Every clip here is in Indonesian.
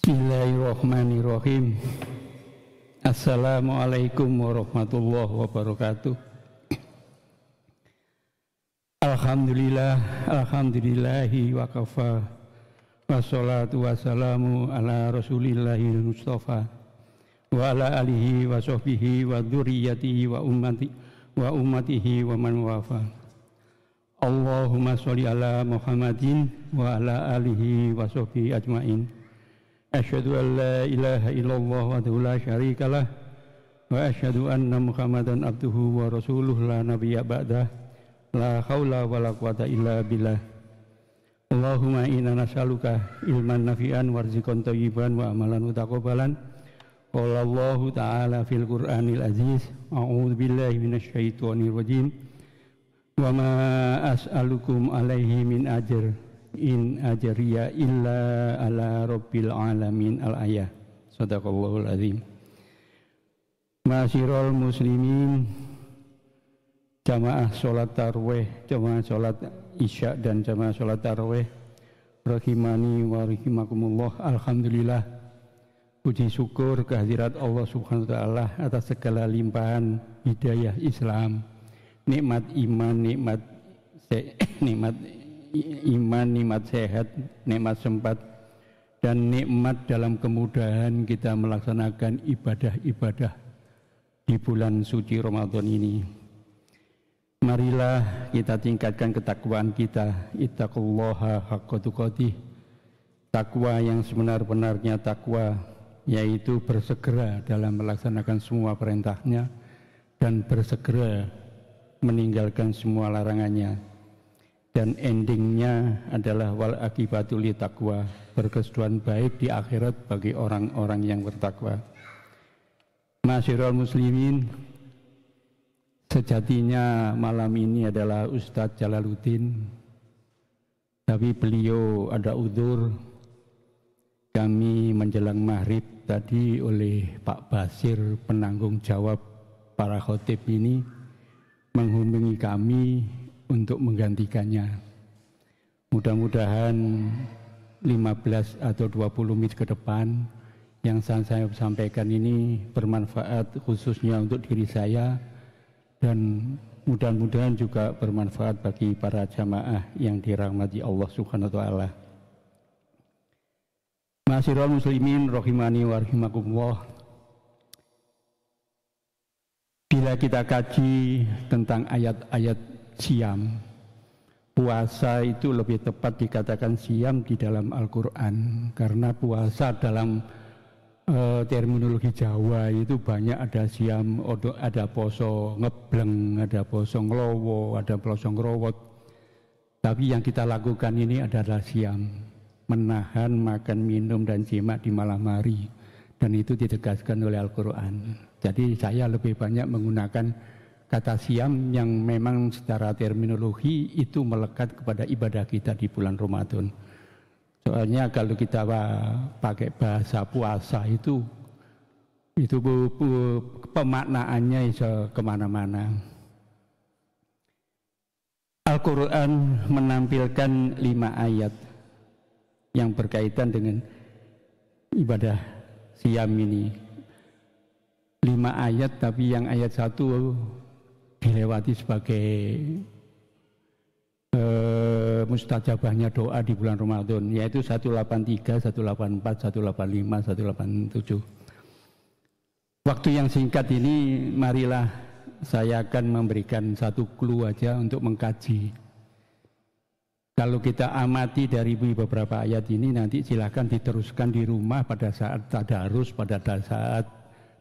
Bismillahirrahmanirrahim. Assalamualaikum warahmatullahi wabarakatuh. Alhamdulillahi wa kafa. Wassalatu wassalamu ala rasulillahil mustafa wa ala alihi wa sahbihi wa dzurriyyatihi wa ummatihi wa man wafa. Allahumma sholli ala Muhammadin wa ala alihi wa sahbihi ajmain. Asyhadu an la ilaha illallah wahdahu la syarikalah wa asyhadu anna Muhammadan abduhu wa rasuluh la nabiyya ba'dah. La haula wa la quwata illa billah. Allahumma inna nas'aluka ilman nafi'an warziqan thayyiban wa amalan mutaqabbalan. Qala Allahu ta'ala fil Qur'anil aziz, a'udzu billahi minasyaitonir rajim. Wa ma as'alukum alaihi min ajr in ajriya illa ala rabbil alamin. Al-ayah. Shadaqallahul azim. Ma'asyiral muslimin, jamaah sholat tarawih, jamaah sholat isya dan jamaah sholat tarawih rahimani wa rahimakumullah. Alhamdulillah, puji syukur kehadirat Allah subhanahu wa ta'ala atas segala limpahan hidayah Islam, nikmat iman, nikmat sehat, nikmat sempat, dan nikmat dalam kemudahan kita melaksanakan ibadah-ibadah di bulan suci Ramadan ini. Marilah kita tingkatkan ketakwaan kita, ittaqullaha haqqa tuqatih, takwa yang sebenar-benarnya takwa, yaitu bersegera dalam melaksanakan semua perintahnya dan bersegera meninggalkan semua larangannya. Dan endingnya adalah wal akibatu li taqwa, berkesudahan baik di akhirat bagi orang-orang yang bertakwa. Ma'asyiral muslimin, sejatinya malam ini adalah Ustadz Jalaluddin, tapi beliau ada udzur. Kami menjelang maghrib tadi oleh Pak Basir, penanggung jawab para khotib ini, menghubungi kami untuk menggantikannya. Mudah-mudahan 15 atau 20 menit ke depan yang saya sampaikan ini bermanfaat khususnya untuk diri saya, dan mudah-mudahan juga bermanfaat bagi para jamaah yang dirahmati Allah subhanahu wa ta'ala. Ma'asyiral muslimin rahimani wa rahimakumullah, bila kita kaji tentang ayat-ayat siam, puasa itu lebih tepat dikatakan siam di dalam Al-Quran, karena puasa dalam terminologi Jawa itu banyak, ada siam, ada poso ngebleng, ada poso ngelowo, ada poso ngerowot. Tapi yang kita lakukan ini adalah siam, menahan makan, minum, dan jima di malam hari, dan itu ditegaskan oleh Al-Quran. Jadi saya lebih banyak menggunakan kata siam yang memang secara terminologi itu melekat kepada ibadah kita di bulan Ramadan. Soalnya kalau kita pakai bahasa puasa itu pemaknaannya bisa kemana-mana. Al-Quran menampilkan 5 ayat yang berkaitan dengan ibadah siam ini. 5 ayat, tapi yang ayat 1 dilewati sebagai mustajabahnya doa di bulan Ramadan, yaitu 183, 184, 185, 187. Waktu yang singkat ini, marilah saya akan memberikan satu clue aja untuk mengkaji. Kalau kita amati dari beberapa ayat ini, nanti silakan diteruskan di rumah pada saat tadarus, pada saat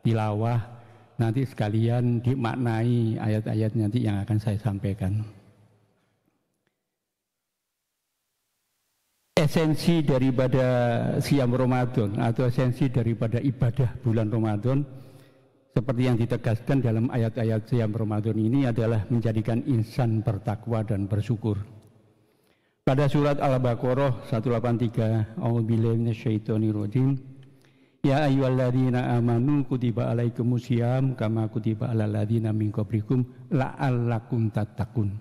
tilawah, nanti sekalian dimaknai ayat-ayat nanti yang akan saya sampaikan. Esensi daripada siam Ramadan atau esensi daripada ibadah bulan Ramadan, seperti yang ditegaskan dalam ayat-ayat siam Ramadan ini, adalah menjadikan insan bertakwa dan bersyukur. Pada surat Al-Baqarah 183, A'udzubillahi minasyaitonir rajim. Ya ayyuhalladzina amanu kutiba alaikumusiyam kama kutiba alal ladzina min qablikum la'allakum tattaqun.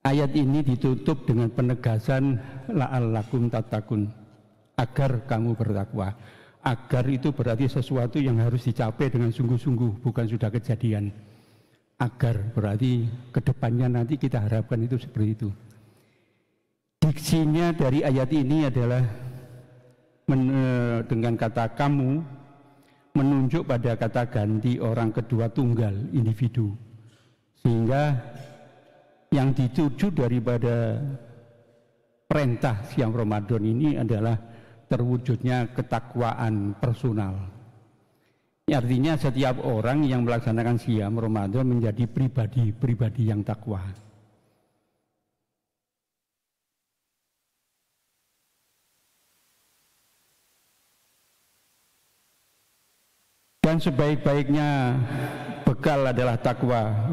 Ayat ini ditutup dengan penegasan la'allakum tattaqun. agar kamu bertakwa. Agar itu berarti sesuatu yang harus dicapai dengan sungguh-sungguh, bukan sudah kejadian. Agar berarti kedepannya nanti kita harapkan itu seperti itu. Diksinya dari ayat ini adalah dengan kata kamu menunjuk pada kata ganti orang kedua tunggal, individu. Sehingga yang dituju daripada perintah siam Ramadan ini adalah terwujudnya ketakwaan personal. Artinya setiap orang yang melaksanakan siam Ramadan menjadi pribadi yang takwa. Dan sebaik-baiknya bekal adalah takwa.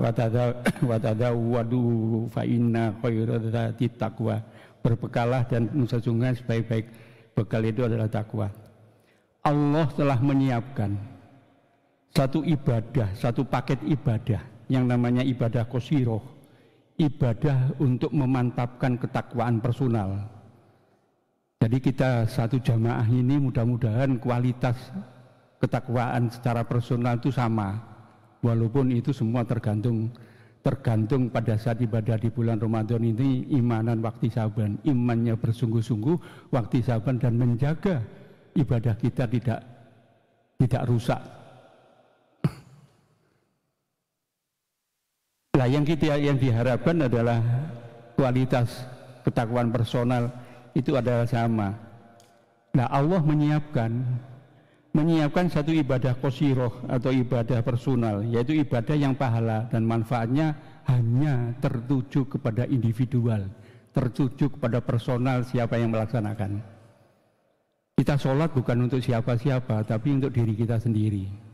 Watadawwadu fa inna khairadati takwa. Berbekalah dan sesungguhnya sebaik-baik bekal itu adalah takwa. Allah telah menyiapkan satu ibadah, satu paket ibadah yang namanya ibadah qasirah. Ibadah untuk memantapkan ketakwaan personal. Jadi kita satu jamaah ini mudah-mudahan kualitas ketakwaan secara personal itu sama, walaupun itu semua tergantung pada saat ibadah di bulan Ramadan ini imanan waktu saban, imannya bersungguh-sungguh waktu saban dan menjaga ibadah kita tidak rusak. Nah, yang diharapkan adalah kualitas ketakwaan personal itu adalah sama. Nah, Allah menyiapkan satu ibadah qasirah atau ibadah personal, yaitu ibadah yang pahala dan manfaatnya hanya tertuju kepada individual, tertuju kepada personal siapa yang melaksanakan. Kita sholat bukan untuk siapa-siapa, tapi untuk diri kita sendiri.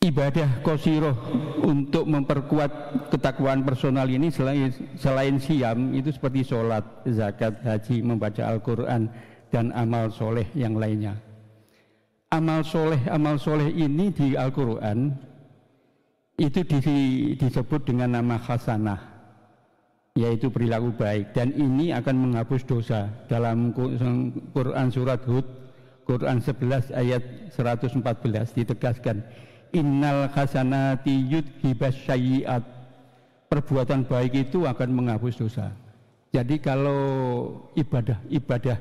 Ibadah qasirah untuk memperkuat ketakwaan personal ini selain siam itu seperti sholat, zakat, haji, membaca Al-Quran dan amal soleh yang lainnya. Amal soleh ini di Al-Quran itu disebut dengan nama hasanah, yaitu perilaku baik, dan ini akan menghapus dosa. Dalam Quran surat Hud, Quran 11 ayat 114 ditegaskan, innal hasanati yudhibas sayyi'at. Perbuatan baik itu akan menghapus dosa. Jadi kalau ibadah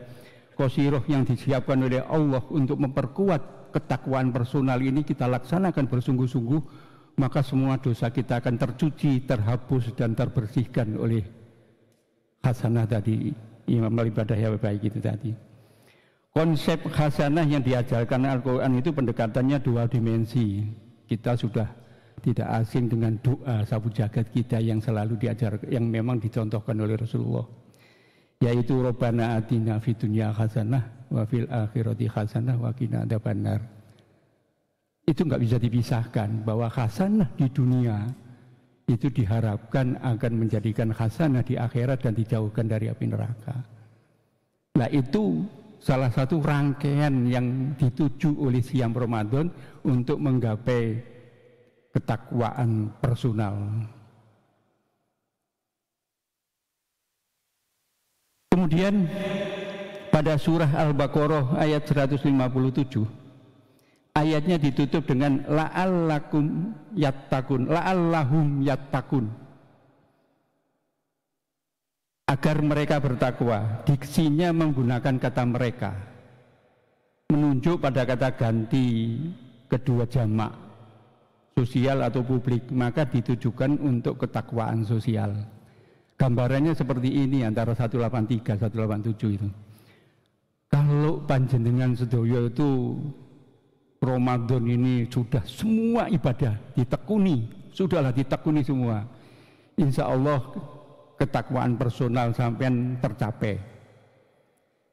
qasirah yang disiapkan oleh Allah untuk memperkuat ketakwaan personal ini kita laksanakan bersungguh-sungguh, maka semua dosa kita akan tercuci, terhapus dan terbersihkan oleh hasanah tadi, ibadah yang baik itu tadi. Konsep hasanah yang diajarkan Al-Quran itu pendekatannya dua dimensi. Kita sudah tidak asing dengan doa sabu jagat kita yang selalu diajarkan, yang memang dicontohkan oleh Rasulullah, yaitu Rabbana atina fid dunya hasanah wa fil akhirati hasanah wa qina adzabannar. Itu nggak bisa dipisahkan bahwa hasanah di dunia itu diharapkan akan menjadikan hasanah di akhirat dan dijauhkan dari api neraka. Nah, itu salah satu rangkaian yang dituju oleh siam Ramadan untuk menggapai ketakwaan personal. Kemudian pada surah Al-Baqarah ayat 157, ayatnya ditutup dengan la'allahum yattaqun, agar mereka bertakwa. Diksinya menggunakan kata mereka, menunjuk pada kata ganti kedua jamak, sosial atau publik, maka ditujukan untuk ketakwaan sosial. Gambarannya seperti ini antara 183 187 itu. Kalau panjenengan sedoyo itu Ramadan ini sudah semua ibadah ditekuni, sudahlah ditekuni semua, insya Allah ketakwaan personal sampean tercapai.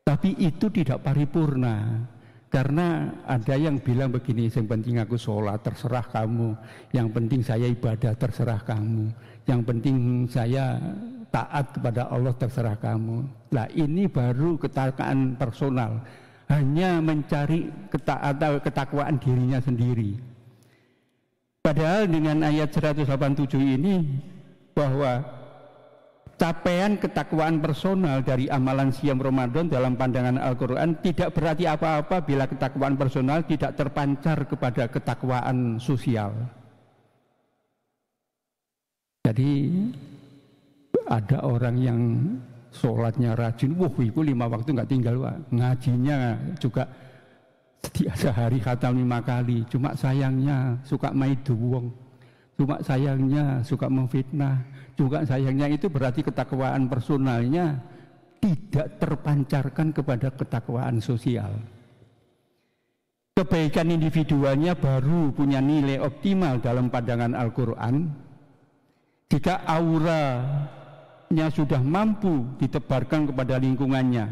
Tapi itu tidak paripurna, karena ada yang bilang begini, yang penting aku sholat terserah kamu, yang penting saya ibadah terserah kamu, yang penting saya taat kepada Allah terserah kamu. Nah, ini baru ketakwaan personal, hanya mencari ketakwaan dirinya sendiri. Padahal dengan ayat 187 ini bahwa capaian ketakwaan personal dari amalan siam Ramadan dalam pandangan Al-Quran tidak berarti apa-apa bila ketakwaan personal tidak terpancar kepada ketakwaan sosial. Jadi ada orang yang sholatnya rajin, itu 5 waktu nggak tinggal, ngajinya juga sehari khatam 5 kali, cuma sayangnya suka maidu wong, cuma sayangnya suka memfitnah, juga sayangnya itu berarti ketakwaan personalnya tidak terpancarkan kepada ketakwaan sosial. Kebaikan individualnya baru punya nilai optimal dalam pandangan Al-Quran jika auranya sudah mampu ditebarkan kepada lingkungannya.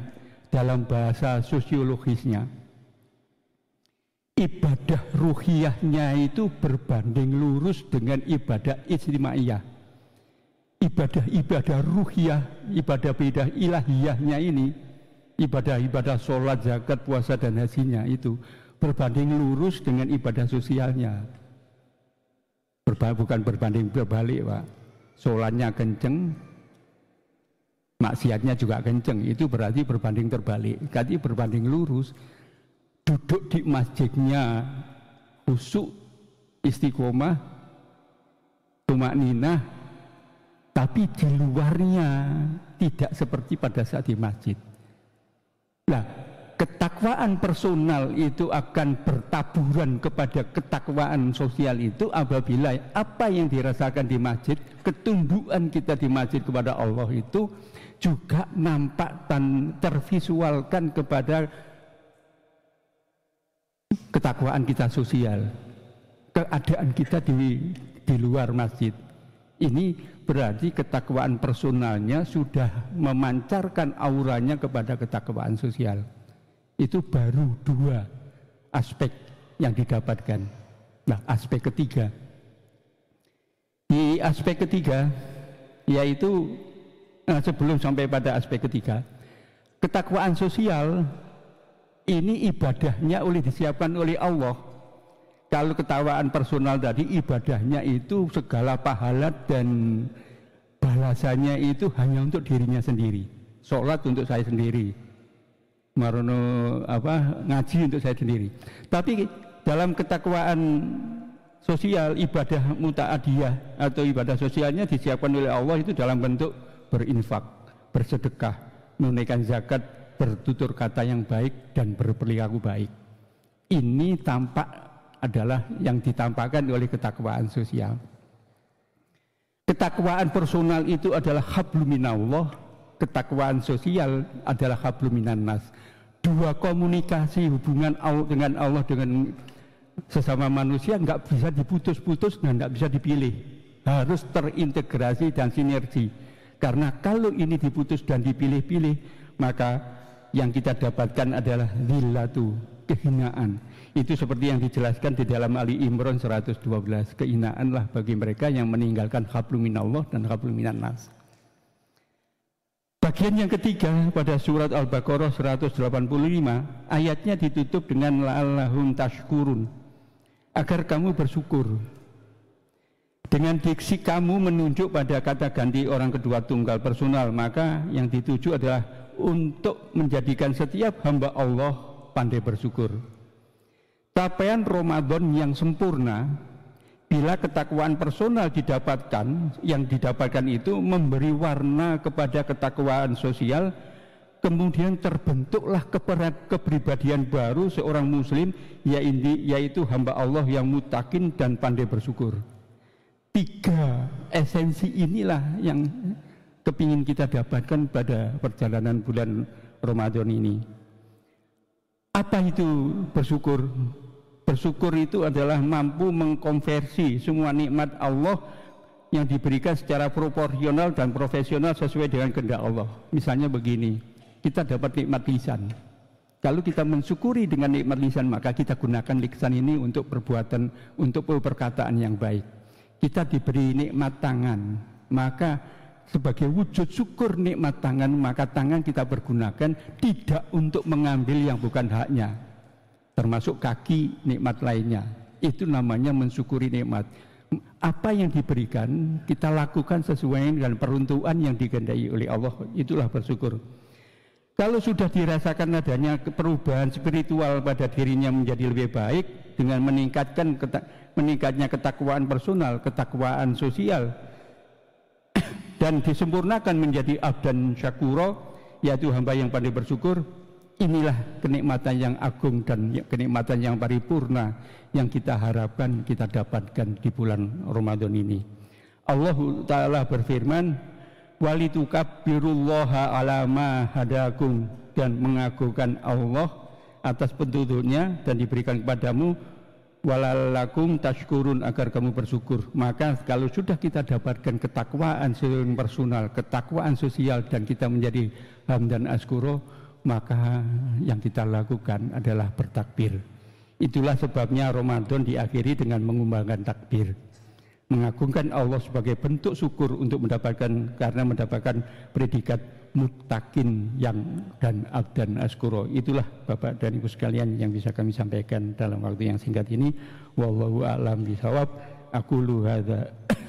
Dalam bahasa sosiologisnya, ibadah ruhiyahnya itu berbanding lurus dengan ibadah ijtimaiyah. Ibadah ruhiyah, ibadah ilahiyahnya ini, ibadah sholat, zakat, puasa dan hajinya itu berbanding lurus dengan ibadah sosialnya. Bukan berbanding berbalik, Pak. Sholatnya kenceng, maksiatnya juga kenceng, itu berarti berbanding terbalik. Jadi berbanding lurus. Duduk di masjidnya khusyuk, istiqomah, tumakninah, tapi di luarnya tidak seperti pada saat di masjid. Nah, ketakwaan personal itu akan bertaburan kepada ketakwaan sosial itu apabila apa yang dirasakan di masjid, ketundukan kita di masjid kepada Allah itu juga nampak dan tervisualkan kepada ketakwaan kita sosial, keadaan kita di luar masjid. Ini berarti ketakwaan personalnya sudah memancarkan auranya kepada ketakwaan sosial. Itu baru 2 aspek yang didapatkan. Nah, aspek ketiga. Di aspek ketiga, yaitu sebelum sampai pada aspek ketiga, ketakwaan sosial ini ibadahnya disiapkan oleh Allah. Kalau ketakwaan personal tadi ibadahnya itu segala pahala dan balasannya itu hanya untuk dirinya sendiri. Sholat untuk saya sendiri, ngaji untuk saya sendiri. Tapi dalam ketakwaan sosial, ibadah muta'adiyah atau ibadah sosialnya disiapkan oleh Allah itu dalam bentuk berinfak, bersedekah, menunaikan zakat, bertutur kata yang baik dan berperilaku baik. Ini tampak adalah yang ditampakkan oleh ketakwaan sosial. Ketakwaan personal itu adalah hablum minallah, ketakwaan sosial adalah hablum minan nas. 2 komunikasi hubungan dengan Allah dengan sesama manusia nggak bisa diputus-putus dan nggak bisa dipilih, harus terintegrasi dan sinergi. Karena kalau ini diputus dan dipilih-pilih, maka yang kita dapatkan adalah dhillatu, kehinaan. Itu seperti yang dijelaskan di dalam Ali Imran 112, kehinaanlah bagi mereka yang meninggalkan hablum minallah dan hablum minan nas. Bagian yang ketiga pada surat Al-Baqarah 185, ayatnya ditutup dengan la'allahum tashkurun, agar kamu bersyukur. Dengan diksi kamu menunjuk pada kata ganti orang kedua tunggal personal, maka yang dituju adalah untuk menjadikan setiap hamba Allah pandai bersyukur. Capaian Ramadan yang sempurna bila ketakwaan personal didapatkan, yang didapatkan itu memberi warna kepada ketakwaan sosial, kemudian terbentuklah kepribadian baru seorang muslim, yaitu hamba Allah yang mutakin dan pandai bersyukur. 3 esensi inilah yang kepingin kita dapatkan pada perjalanan bulan Ramadan ini. Apa itu bersyukur? Bersyukur itu adalah mampu mengkonversi semua nikmat Allah yang diberikan secara proporsional dan profesional sesuai dengan kehendak Allah. Misalnya begini, kita dapat nikmat lisan. Kalau kita mensyukuri dengan nikmat lisan, maka kita gunakan lisan ini untuk perbuatan, untuk perkataan yang baik. Kita diberi nikmat tangan, maka sebagai wujud syukur nikmat tangan, maka tangan kita pergunakan tidak untuk mengambil yang bukan haknya, termasuk kaki, nikmat lainnya. Itu namanya mensyukuri nikmat. Apa yang diberikan kita lakukan sesuai dengan peruntukan yang dikehendaki oleh Allah, itulah bersyukur. Kalau sudah dirasakan adanya perubahan spiritual pada dirinya menjadi lebih baik dengan meningkatnya ketakwaan personal, ketakwaan sosial, dan disempurnakan menjadi abdan syakuro, yaitu hamba yang pandai bersyukur, inilah kenikmatan yang agung dan kenikmatan yang paripurna yang kita harapkan kita dapatkan di bulan Ramadan ini. Allah Ta'ala berfirman, walitukabbirullaha ala ma hadakum, dan mengagungkan Allah atas petunjuknya dan diberikan kepadamu, walalakum tashkurun, agar kamu bersyukur. Maka kalau sudah kita dapatkan ketakwaan personal, ketakwaan sosial, dan kita menjadi hamdan askuro, maka yang kita lakukan adalah bertakbir. Itulah sebabnya Ramadan diakhiri dengan mengumandangkan takbir, mengagungkan Allah sebagai bentuk syukur untuk mendapatkan predikat muttaqin yang dan abdan askuro. Itulah Bapak dan Ibu sekalian yang bisa kami sampaikan dalam waktu yang singkat ini. Wallahu a'lam bishawab.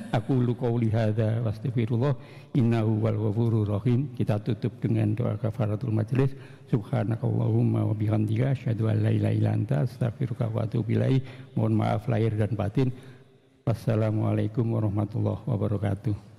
Aqulu qouli hadza wastaghfirullah innahu wal ghafurur rahim. Kita tutup dengan doa kafaratul majelis. Subhanakallahumma wa bihamdika asyhadu an la ilaha illa anta astaghfiruka wa atubu ilaik. Mohon maaf lahir dan batin. Wassalamualaikum warahmatullahi wabarakatuh.